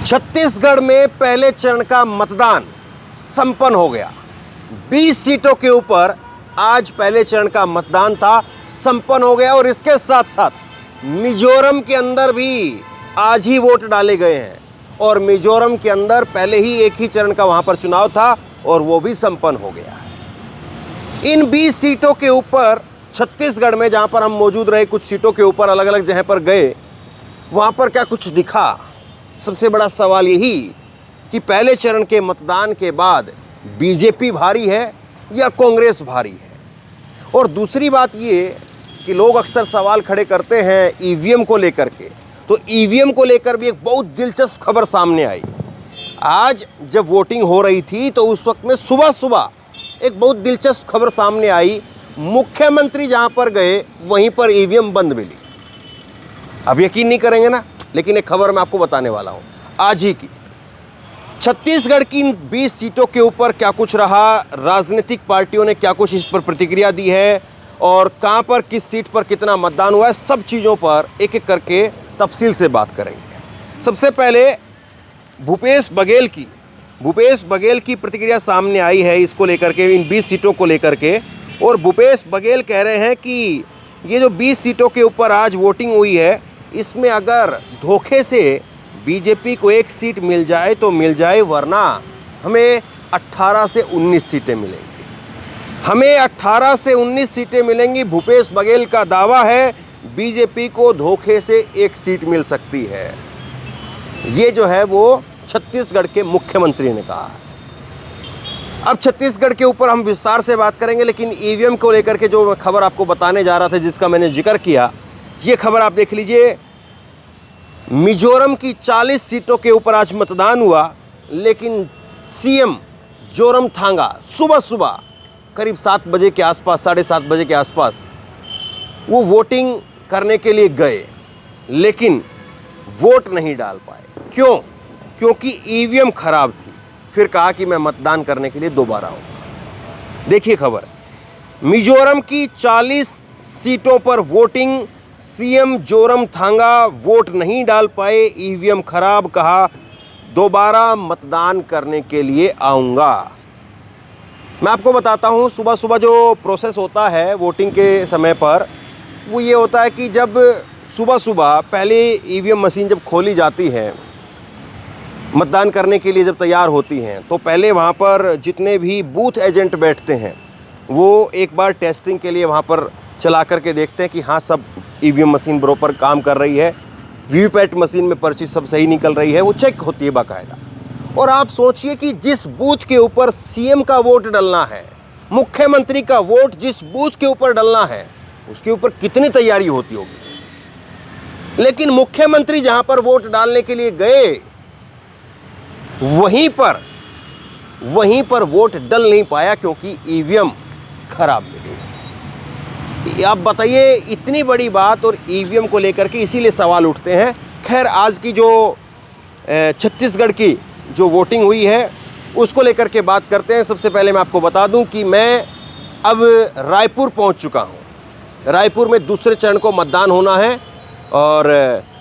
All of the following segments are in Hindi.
छत्तीसगढ़ में पहले चरण का मतदान संपन्न हो गया। 20 सीटों के ऊपर आज पहले चरण का मतदान था, संपन्न हो गया। और इसके साथ साथ मिजोरम के अंदर भी आज ही वोट डाले गए हैं। और मिजोरम के अंदर पहले ही एक ही चरण का वहां पर चुनाव था और वो भी संपन्न हो गया है। इन 20 सीटों के ऊपर छत्तीसगढ़ में जहां पर हम मौजूद रहे, कुछ सीटों के ऊपर अलग अलग जगह पर गए, वहां पर क्या कुछ दिखा? सबसे बड़ा सवाल यही कि पहले चरण के मतदान के बाद बीजेपी भारी है या कांग्रेस भारी है। और दूसरी बात ये कि लोग अक्सर सवाल खड़े करते हैं ईवीएम को लेकर के, तो ईवीएम को लेकर भी एक बहुत दिलचस्प खबर सामने आई। आज जब वोटिंग हो रही थी तो उस वक्त में सुबह सुबह एक बहुत दिलचस्प खबर सामने आई। मुख्यमंत्री जहां पर गए वहीं पर ईवीएम बंद मिली। अब यकीन नहीं करेंगे ना, लेकिन एक खबर मैं आपको बताने वाला हूं आज ही की। छत्तीसगढ़ की 20 सीटों के ऊपर क्या कुछ रहा, राजनीतिक पार्टियों ने क्या कुछ इस पर प्रतिक्रिया दी है और कहां पर किस सीट पर कितना मतदान हुआ है, सब चीज़ों पर एक एक करके तफसील से बात करेंगे। सबसे पहले भूपेश बघेल की प्रतिक्रिया सामने आई है इसको लेकर के, इन 20 सीटों को लेकर के। और भूपेश बघेल कह रहे हैं कि ये जो 20 सीटों के ऊपर आज वोटिंग हुई है, इसमें अगर धोखे से बीजेपी को एक सीट मिल जाए तो मिल जाए, वरना हमें 18 से 19 सीटें मिलेंगी। हमें 18 से 19 सीटें मिलेंगी। भूपेश बघेल का दावा है बीजेपी को धोखे से एक सीट मिल सकती है। ये जो है वो छत्तीसगढ़ के मुख्यमंत्री ने कहा। अब छत्तीसगढ़ के ऊपर हम विस्तार से बात करेंगे, लेकिन ईवीएम को लेकर के जो खबर आपको बताने जा रहा था, जिसका मैंने जिक्र किया, ये खबर आप देख लीजिए। मिजोरम की 40 सीटों के ऊपर आज मतदान हुआ, लेकिन सीएम जोरमथांगा सुबह सुबह करीब 7 बजे के आसपास, 7:30 बजे के आसपास वो वोटिंग करने के लिए गए, लेकिन वोट नहीं डाल पाए। क्यों? क्योंकि ईवीएम खराब थी। फिर कहा कि मैं मतदान करने के लिए दोबारा आऊँगा। देखिए खबर, मिजोरम की 40 सीटों पर वोटिंग, सीएम जोरमथांगा वोट नहीं डाल पाए, ईवीएम खराब, कहा दोबारा मतदान करने के लिए आऊँगा। मैं आपको बताता हूँ, सुबह सुबह जो प्रोसेस होता है वोटिंग के समय पर, वो ये होता है कि जब सुबह सुबह पहले ईवीएम मशीन जब खोली जाती है, मतदान करने के लिए जब तैयार होती हैं, तो पहले वहाँ पर जितने भी बूथ एजेंट बैठते हैं वो एक बार टेस्टिंग के लिए वहाँ पर चला करके देखते हैं कि हाँ सब ईवीएम मशीन बराबर काम कर रही है, वीवीपैट मशीन में पर्ची सब सही निकल रही है, वो चेक होती है बाकायदा। और आप सोचिए कि जिस बूथ के ऊपर सीएम का वोट डलना है, मुख्यमंत्री का वोट जिस बूथ के ऊपर डलना है, उसके ऊपर कितनी तैयारी होती होगी। लेकिन मुख्यमंत्री जहाँ पर वोट डालने के लिए गए, वहीं पर वोट डल नहीं पाया क्योंकि ईवीएम खराब मिली। आप बताइए, इतनी बड़ी बात और ईवीएम को लेकर के इसीलिए सवाल उठते हैं। खैर, आज की जो छत्तीसगढ़ की जो वोटिंग हुई है उसको लेकर के बात करते हैं। सबसे पहले मैं आपको बता दूं कि मैं अब रायपुर पहुंच चुका हूं। रायपुर में दूसरे चरण को मतदान होना है और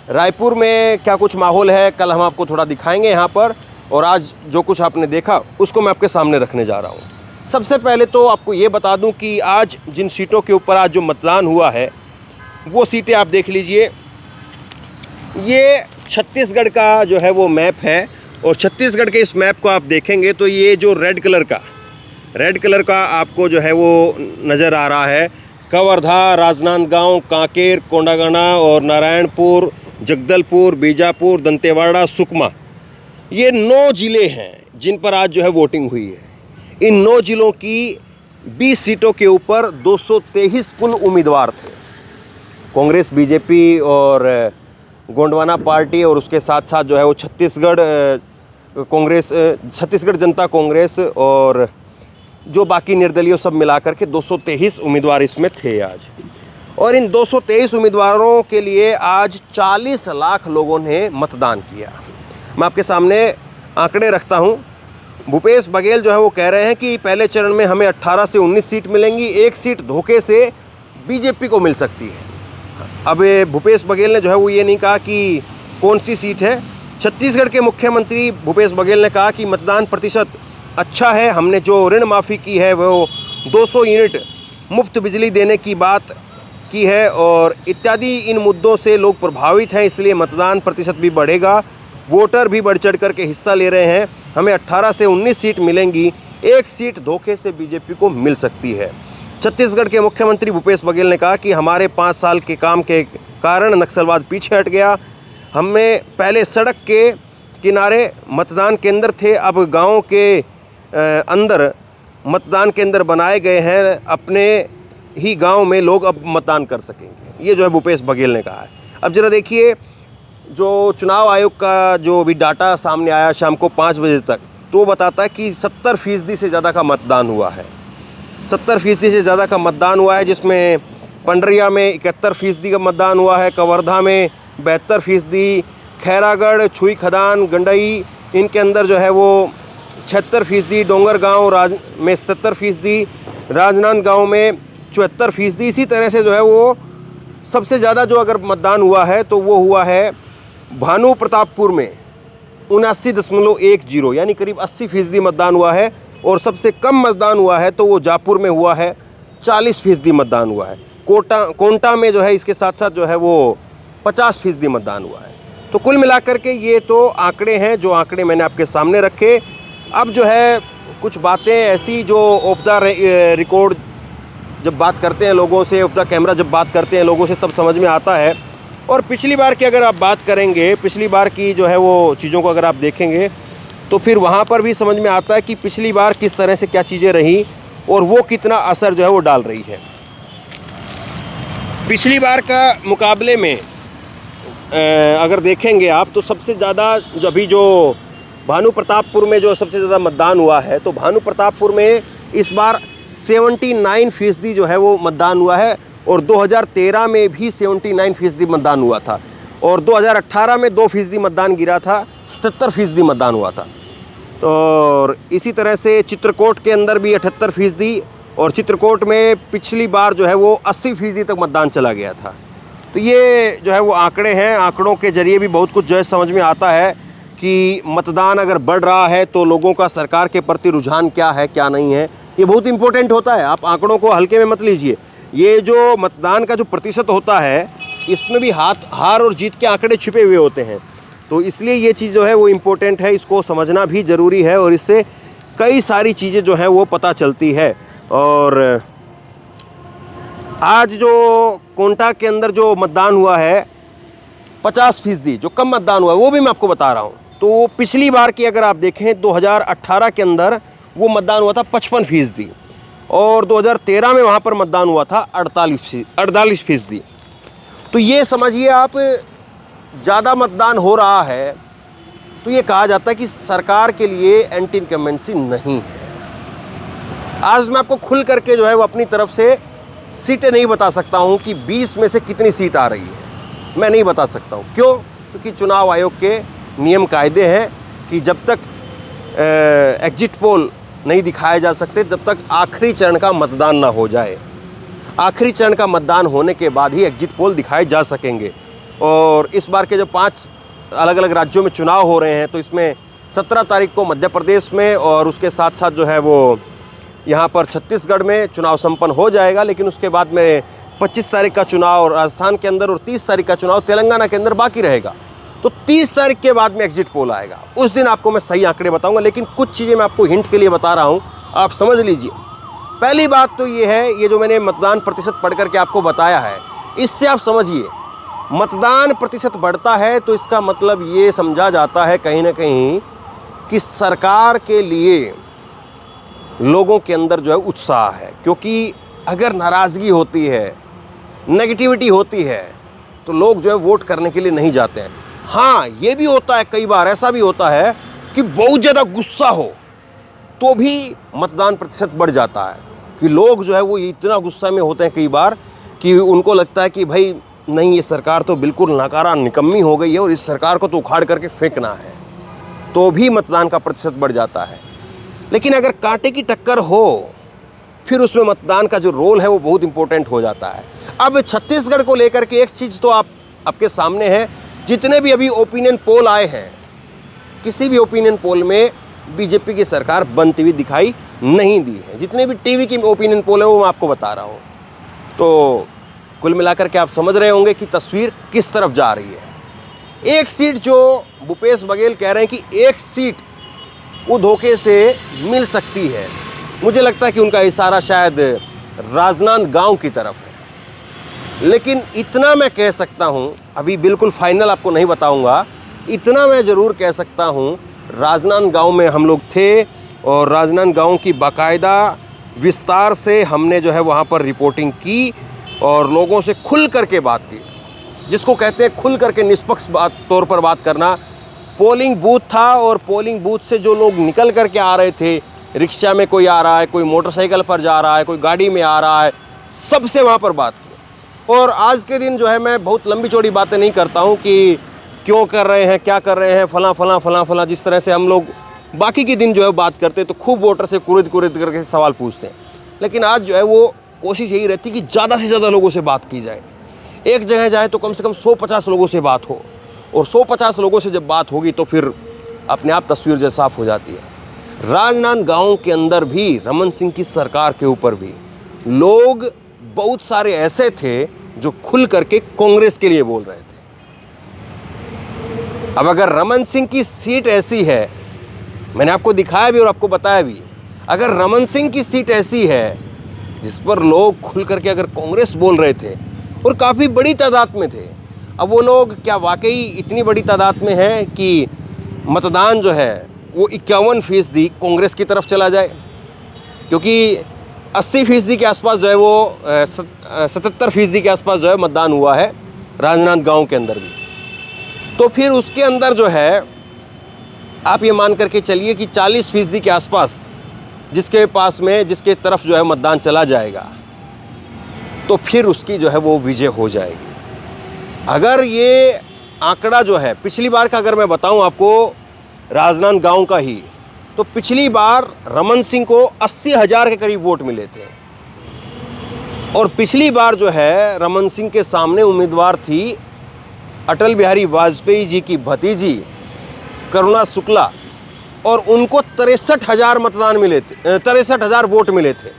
रायपुर में क्या कुछ माहौल है कल हम आपको थोड़ा दिखाएंगे यहाँ पर, और आज जो कुछ आपने देखा उसको मैं आपके सामने रखने जा रहा हूँ। सबसे पहले तो आपको ये बता दूं कि आज जिन सीटों के ऊपर आज जो मतदान हुआ है वो सीटें आप देख लीजिए। ये छत्तीसगढ़ का जो है वो मैप है, और छत्तीसगढ़ के इस मैप को आप देखेंगे तो ये जो रेड कलर का आपको जो है वो नज़र आ रहा है, कवर्धा, राजनांदगांव, कांकेर, कोंडागाना और नारायणपुर, जगदलपुर, बीजापुर, दंतेवाड़ा, सुकमा, ये 9 ज़िले हैं जिन पर आज जो है वोटिंग हुई है। इन 9 ज़िलों की 20 सीटों के ऊपर 223 कुल उम्मीदवार थे। कांग्रेस, बीजेपी और गोंडवाना पार्टी, और उसके साथ साथ जो है वो छत्तीसगढ़ जनता कांग्रेस और जो बाकी निर्दलीय सब मिलाकर के 223 उम्मीदवार इसमें थे आज। और इन 223 उम्मीदवारों के लिए आज 40 लाख लोगों ने मतदान किया। मैं आपके सामने आंकड़े रखता हूं। भूपेश बघेल जो है वो कह रहे हैं कि पहले चरण में हमें 18 से 19 सीट मिलेंगी, एक सीट धोखे से बीजेपी को मिल सकती है। अब भूपेश बघेल ने जो है वो ये नहीं कहा कि कौन सी सीट है, छत्तीसगढ़ के मुख्यमंत्री भूपेश बघेल ने कहा कि मतदान प्रतिशत अच्छा है, हमने जो ऋण माफ़ी की है वो 200 यूनिट मुफ्त बिजली देने की बात की है और इत्यादि इन मुद्दों से लोग प्रभावित हैं, इसलिए मतदान प्रतिशत भी बढ़ेगा। वोटर भी बढ़ चढ़ करके हिस्सा ले रहे हैं। हमें 18 से 19 सीट मिलेंगी, एक सीट धोखे से बीजेपी को मिल सकती है। छत्तीसगढ़ के मुख्यमंत्री भूपेश बघेल ने कहा कि हमारे 5 साल के काम के कारण नक्सलवाद पीछे हट गया। हमें पहले सड़क के किनारे मतदान केंद्र थे, अब गाँव के अंदर मतदान केंद्र बनाए गए हैं। अपने ही गांव में लोग अब मतदान कर सकेंगे, ये जो है भूपेश बघेल ने कहा है। अब जरा देखिए, जो चुनाव आयोग का जो अभी डाटा सामने आया शाम को 5 बजे तक, तो बताता है कि 70% से ज़्यादा का मतदान हुआ है। 70% से ज़्यादा का मतदान हुआ है, जिसमें पंडरिया में 71% का मतदान हुआ है, कवर्धा में 72%, खैरागढ़, छुई खदान, गंडई इनके अंदर जो है वो 76%, डोंगरगांव में 70%, राजनांदगांव में 74%। इसी तरह से जो है वो सबसे ज़्यादा जो अगर मतदान हुआ है तो वो हुआ है भानु प्रतापपुर में 79.10, यानी करीब 80% मतदान हुआ है। और सबसे कम मतदान हुआ है तो वो जापुर में हुआ है, 40% मतदान हुआ है। कोंटा में जो है इसके साथ साथ जो है वो 50% मतदान हुआ है। तो कुल मिलाकर के ये तो आंकड़े हैं, जो आंकड़े मैंने आपके सामने रखे। अब जो है कुछ बातें ऐसी जो ऑफ द रिकॉर्ड जब बात करते हैं लोगों से, ऑफ द कैमरा जब बात करते हैं लोगों से, तब समझ में आता है। और पिछली बार की अगर आप बात करेंगे, पिछली बार की जो है वो चीज़ों को अगर आप देखेंगे तो फिर वहाँ पर भी समझ में आता है कि पिछली बार किस तरह से क्या चीज़ें रही और वो कितना असर जो है वो डाल रही है। पिछली बार का मुकाबले में अगर देखेंगे आप तो सबसे ज़्यादा अभी जो भानु प्रतापपुर में जो सबसे ज़्यादा मतदान हुआ है, तो भानु प्रतापपुर में इस बार 79% जो है वो मतदान हुआ है। और 2013 में भी 79% मतदान हुआ था और 2018 में 2% मतदान गिरा था, 77% मतदान हुआ था। और इसी तरह से चित्रकूट के अंदर भी 78% और चित्रकूट में पिछली बार जो है वो 80% तक मतदान चला गया था। तो ये जो है वो आंकड़े हैं, आंकड़ों के ज़रिए भी बहुत कुछ जो है समझ में आता है कि मतदान अगर बढ़ रहा है तो लोगों का सरकार के प्रति रुझान क्या है क्या नहीं है, ये बहुत इंपॉर्टेंट होता है। आप आंकड़ों को हल्के में मत लीजिए। ये जो मतदान का जो प्रतिशत होता है, इसमें भी हार और जीत के आंकड़े छिपे हुए होते हैं। तो इसलिए ये चीज़ जो है वो इम्पोर्टेंट है, इसको समझना भी ज़रूरी है और इससे कई सारी चीज़ें जो हैं वो पता चलती है। और आज जो कोंटा के अंदर जो मतदान हुआ है 50%, जो कम मतदान हुआ है वो भी मैं आपको बता रहा हूँ। तो पिछली बार की अगर आप देखें 2018 के अंदर वो मतदान हुआ था 55% और 2013 में वहाँ पर मतदान हुआ था 48%। तो ये समझिए आप, ज़्यादा मतदान हो रहा है तो ये कहा जाता है कि सरकार के लिए एंटी इनकम्बेंसी नहीं है। आज मैं आपको खुल करके जो है वो अपनी तरफ से सीटें नहीं बता सकता हूँ कि 20 में से कितनी सीट आ रही है, मैं नहीं बता सकता हूँ। क्यों? क्योंकि चुनाव आयोग के नियम कायदे हैं कि जब तक एग्जिट पोल नहीं दिखाए जा सकते तब तक आखिरी चरण का मतदान ना हो जाए। आखिरी चरण का मतदान होने के बाद ही एग्जिट पोल दिखाए जा सकेंगे। और इस बार के जो 5 अलग अलग राज्यों में चुनाव हो रहे हैं, तो इसमें 17 तारीख को मध्य प्रदेश में और उसके साथ साथ जो है वो यहाँ पर छत्तीसगढ़ में चुनाव संपन्न हो जाएगा। लेकिन उसके बाद में 25 तारीख का चुनाव राजस्थान के अंदर और 30 तारीख का चुनाव तेलंगाना के अंदर बाकी रहेगा। तो 30 तारीख के बाद में एग्जिट पोल आएगा, उस दिन आपको मैं सही आंकड़े बताऊंगा। लेकिन कुछ चीज़ें मैं आपको हिंट के लिए बता रहा हूँ, आप समझ लीजिए। पहली बात तो ये है, ये जो मैंने मतदान प्रतिशत पढ़ करके आपको बताया है, इससे आप समझिए मतदान प्रतिशत बढ़ता है तो इसका मतलब ये समझा जाता है कहीं ना कहीं कि सरकार के लिए लोगों के अंदर जो है उत्साह है। क्योंकि अगर नाराज़गी होती है, नेगेटिविटी होती है, तो लोग जो है वोट करने के लिए नहीं जाते हैं। हाँ, ये भी होता है, कई बार ऐसा भी होता है कि बहुत ज़्यादा गुस्सा हो तो भी मतदान प्रतिशत बढ़ जाता है, कि लोग जो है वो इतना गुस्सा में होते हैं कई बार कि उनको लगता है कि भाई नहीं, ये सरकार तो बिल्कुल नाकारा निकम्मी हो गई है और इस सरकार को तो उखाड़ करके फेंकना है, तो भी मतदान का प्रतिशत बढ़ जाता है। लेकिन अगर कांटे की टक्कर हो फिर उसमें मतदान का जो रोल है वो बहुत इंपॉर्टेंट हो जाता है। अब छत्तीसगढ़ को लेकर के एक चीज़ तो आपके सामने है, जितने भी अभी ओपिनियन पोल आए हैं किसी भी ओपिनियन पोल में बीजेपी की सरकार बनती हुई दिखाई नहीं दी है। जितने भी टीवी की ओपिनियन पोल है वो मैं आपको बता रहा हूँ। तो कुल मिलाकर के आप समझ रहे होंगे कि तस्वीर किस तरफ जा रही है। एक सीट जो भूपेश बघेल कह रहे हैं कि एक सीट वो धोखे से मिल सकती है, मुझे लगता है कि उनका इशारा शायद राजनांदगांव की तरफ है। लेकिन इतना मैं कह सकता हूँ, अभी बिल्कुल फाइनल आपको नहीं बताऊँगा, इतना मैं ज़रूर कह सकता हूँ, राजनांदगांव में हम लोग थे और राजनांदगांव की बाकायदा विस्तार से हमने जो है वहाँ पर रिपोर्टिंग की और लोगों से खुल करके बात की, जिसको कहते हैं खुल करके निष्पक्ष तौर पर बात करना। पोलिंग बूथ था और पोलिंग बूथ से जो लोग निकल करके आ रहे थे, रिक्शा में कोई आ रहा है, कोई मोटरसाइकिल पर जा रहा है, कोई गाड़ी में आ रहा है, सबसे वहाँ पर बात की। और आज के दिन जो है मैं बहुत लंबी चौड़ी बातें नहीं करता हूँ कि क्यों कर रहे हैं, क्या कर रहे हैं, फलां फलां फलां फलां, जिस तरह से हम लोग बाकी के दिन जो है बात करते तो खूब वोटर से कुरिद करके सवाल पूछते हैं। लेकिन आज जो है वो कोशिश यही रहती कि ज़्यादा से ज़्यादा लोगों से बात की जाए। एक जगह जाए तो कम से कम 150 लोगों से बात हो, और 150 लोगों से जब बात होगी तो फिर अपने आप तस्वीर जो साफ हो जाती है। राजनांदगांव के अंदर भी रमन सिंह की सरकार के ऊपर भी लोग बहुत सारे ऐसे थे जो खुल करके कांग्रेस के लिए बोल रहे थे। अब अगर रमन सिंह की सीट ऐसी है, मैंने आपको दिखाया भी और आपको बताया भी, अगर रमन सिंह की सीट ऐसी है जिस पर लोग खुल करके अगर कांग्रेस बोल रहे थे और काफ़ी बड़ी तादाद में थे, अब वो लोग क्या वाकई इतनी बड़ी तादाद में है कि मतदान जो है वो 51% कांग्रेस की तरफ चला जाए? क्योंकि 80% के आसपास जो है वो 77% के आसपास जो है मतदान हुआ है राजनांदगांव के अंदर भी। तो फिर उसके अंदर जो है आप ये मान करके चलिए कि 40% के आसपास जिसके तरफ जो है मतदान चला जाएगा, तो फिर उसकी जो है वो विजय हो जाएगी। अगर ये आंकड़ा जो है पिछली बार का अगर मैं बताऊं आपको राजनांदगांव का ही, तो पिछली बार रमन सिंह को 80,000 के करीब वोट मिले थे। और पिछली बार जो है रमन सिंह के सामने उम्मीदवार थी अटल बिहारी वाजपेयी जी की भतीजी करुणा शुक्ला, और उनको 63,000 मतदान मिले थे, 63,000 वोट मिले थे।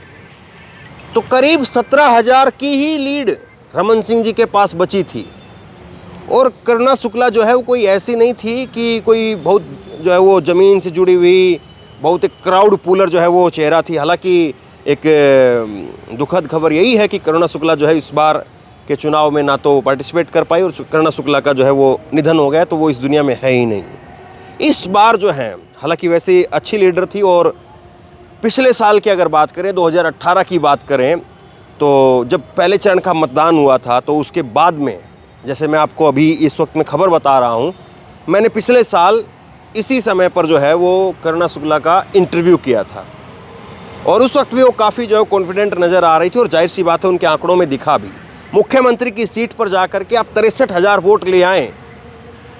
तो करीब 17,000 की ही लीड रमन सिंह जी के पास बची थी। और करुणा शुक्ला जो है वो कोई ऐसी नहीं थी कि कोई बहुत जो है वो ज़मीन से जुड़ी हुई बहुत एक क्राउड पुलर जो है वो चेहरा थी। हालांकि एक दुखद खबर यही है कि करुणा शुक्ला जो है इस बार के चुनाव में ना तो पार्टिसिपेट कर पाई, और करुणा शुक्ला का जो है वो निधन हो गया, तो वो इस दुनिया में है ही नहीं। इस बार जो है हालांकि वैसे अच्छी लीडर थी, और पिछले साल की अगर बात करें 2018 की बात करें, तो जब पहले चरण का मतदान हुआ था तो उसके बाद में, जैसे मैं आपको अभी इस वक्त में खबर बता रहा हूँ, मैंने पिछले साल इसी समय पर जो है वो करुणा शुक्ला का इंटरव्यू किया था, और उस वक्त भी वो काफ़ी जो है कॉन्फिडेंट नज़र आ रही थी। और जाहिर सी बात है उनके आंकड़ों में दिखा भी। मुख्यमंत्री की सीट पर जा कर के आप 63,000 वोट ले आएँ,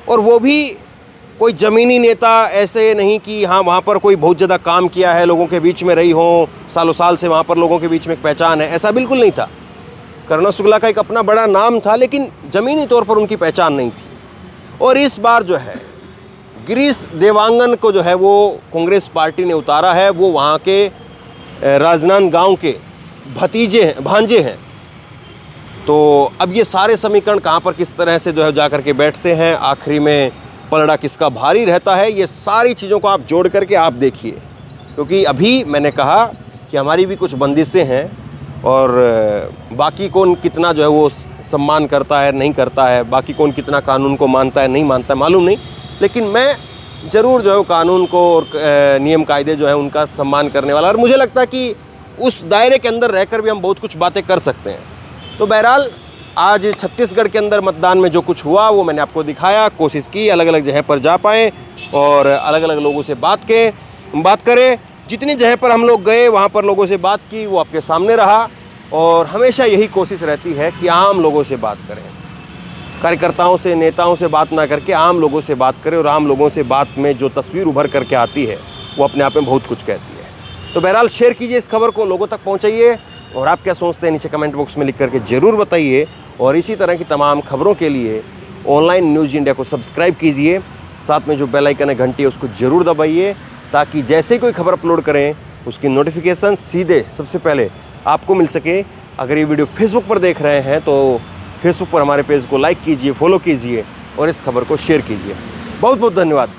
और वो भी कोई ज़मीनी नेता ऐसे नहीं कि हाँ वहाँ पर कोई बहुत ज़्यादा काम किया है, लोगों के बीच में रही हो, सालों साल से वहाँ पर लोगों के बीच में एक पहचान है, ऐसा बिल्कुल नहीं था। करुणा शुक्ला का एक अपना बड़ा नाम था, लेकिन ज़मीनी तौर पर उनकी पहचान नहीं थी। और इस बार जो है गिरीश देवांगन को जो है वो कांग्रेस पार्टी ने उतारा है। वो वहाँ के राजनांदगांव के भांजे हैं। तो अब ये सारे समीकरण कहाँ पर किस तरह से जो है जा कर के बैठते हैं, आखिरी में पलड़ा किसका भारी रहता है, ये सारी चीज़ों को आप जोड़ करके आप देखिए। क्योंकि अभी मैंने कहा कि हमारी भी कुछ बंदिशें हैं, और बाकी कौन कितना जो है वो सम्मान करता है नहीं करता है, बाकी कौन कितना कानून को मानता है नहीं मानता है, मालूम नहीं। लेकिन मैं ज़रूर जो है कानून को और नियम कायदे जो है उनका सम्मान करने वाला, और मुझे लगता है कि उस दायरे के अंदर रहकर भी हम बहुत कुछ बातें कर सकते हैं। तो बहरहाल आज छत्तीसगढ़ के अंदर मतदान में जो कुछ हुआ वो मैंने आपको दिखाया, कोशिश की अलग अलग जगह पर जा पाएँ और अलग अलग लोगों से बात करें। जितनी जगह पर हम लोग गए वहाँ पर लोगों से बात की, वो आपके सामने रहा। और हमेशा यही कोशिश रहती है कि आम लोगों से बात करें, कार्यकर्ताओं से, नेताओं से बात ना करके आम लोगों से बात करें। और आम लोगों से बात में जो तस्वीर उभर करके आती है वो अपने आप में बहुत कुछ कहती है। तो बहरहाल शेयर कीजिए इस खबर को, लोगों तक पहुँचाइए, और आप क्या सोचते हैं नीचे कमेंट बॉक्स में लिख करके ज़रूर बताइए। और इसी तरह की तमाम खबरों के लिए ऑनलाइन न्यूज़ इंडिया को सब्सक्राइब कीजिए साथ में जो बेल आइकन है, घंटी है, उसको ज़रूर दबाइए ताकि जैसे ही कोई खबर अपलोड करें उसकी नोटिफिकेशन सीधे सबसे पहले आपको मिल सके। अगर ये वीडियो फेसबुक पर देख रहे हैं तो फेसबुक पर हमारे पेज को लाइक कीजिए, फॉलो कीजिए और इस खबर को शेयर कीजिए। बहुत बहुत धन्यवाद।